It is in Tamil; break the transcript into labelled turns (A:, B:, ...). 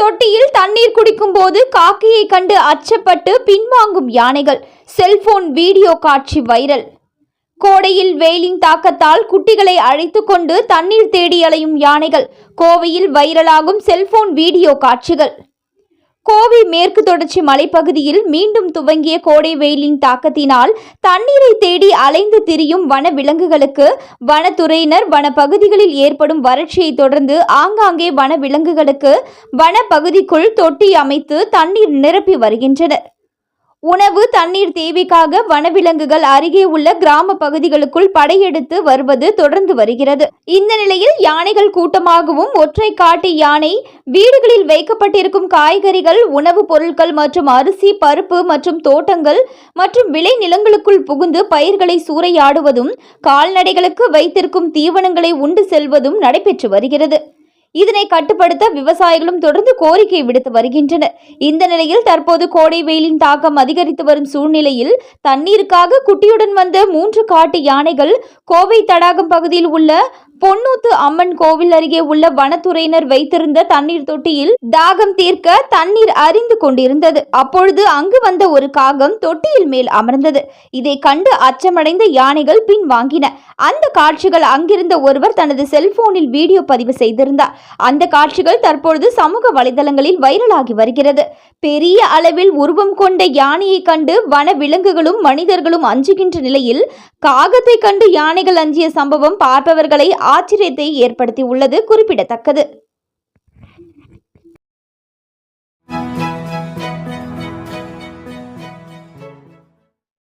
A: தொட்டியில் தண்ணீர் குடிக்கும் போது காக்கையை கண்டு அச்சப்பட்டு பின்வாங்கும் யானைகள். செல்போன் வீடியோ காட்சி வைரல். கோடையில் வெயிலின் தாக்கத்தால் குட்டிகளை அழைத்து கொண்டு தண்ணீர் தேடி அலையும் யானைகள். கோவையில் வைரலாகும் செல்போன் வீடியோ காட்சிகள். கோவை மேற்கு தொடர்ச்சி மலைப்பகுதியில் மீண்டும் துவங்கிய கோடை வெயிலின் தாக்கத்தினால் தண்ணீரை தேடி அலைந்து திரியும் வன விலங்குகளுக்கு வனத்துறையினர் வனப்பகுதிகளில் ஏற்படும் வறட்சியை தொடர்ந்து ஆங்காங்கே வன விலங்குகளுக்கு வனப்பகுதிக்குள் தொட்டி அமைத்து தண்ணீர் நிரப்பி வருகின்றனர். உணவு தண்ணீர் தேவைக்காக வனவிலங்குகள் அருகே உள்ள கிராம பகுதிகளுக்குள் படையெடுத்து வருவது தொடர்ந்து வருகிறது. இந்த நிலையில் யானைகள் கூட்டமாகவும் ஒற்றை காட்டு யானை வீடுகளில் வைக்கப்பட்டிருக்கும் காய்கறிகள், உணவுப் பொருட்கள் மற்றும் அரிசி, பருப்பு மற்றும் தோட்டங்கள் மற்றும் விளை நிலங்களுக்குள் புகுந்து பயிர்களை சூறையாடுவதும் கால்நடைகளுக்கு வைத்திருக்கும் தீவனங்களை உண்டு செல்வதும் நடைபெற்று வருகிறது. இதனை கட்டுப்படுத்த விவசாயிகளும் தொடர்ந்து கோரிக்கை விடுத்து வருகின்றனர். இந்த நிலையில் தற்போது கோடை வெயிலின் தாக்கம் அதிகரித்து வரும் சூழ்நிலையில் தண்ணீருக்காக குட்டியுடன் வந்த 3 காட்டு யானைகள் கோவை தடாகம் பகுதியில் உள்ள பொன்னூத்து அம்மன் கோவில் அருகே உள்ள வனத்துறையினர் வைத்திருந்த தண்ணீர் தொட்டியில் தாகம் தீர்க்க தண்ணீர் அறிந்து கொண்டிருந்தது. அப்பொழுது அங்கு வந்த ஒரு காகம் தொட்டியில் மேல் அமர்ந்தது. இதை கண்டு அச்சமடைந்த யானைகள் பின் வாங்கின. அந்த காட்சிகள் அங்கிருந்த ஒருவர் தனது செல்போனில் வீடியோ பதிவு செய்திருந்தார். அந்த காட்சிகள் தற்பொழுது சமூக வலைதளங்களில் வைரலாகி வருகிறது. பெரிய அளவில் உருவம் கொண்ட யானையை கண்டு வன விலங்குகளும் மனிதர்களும் அஞ்சுகின்ற நிலையில் காகத்தை கண்டு யானைகள் அஞ்சிய சம்பவம் பார்ப்பவர்களை ஆச்சரியத்தை ஏற்படுத்தி உள்ளது குறிப்பிடத்தக்கது.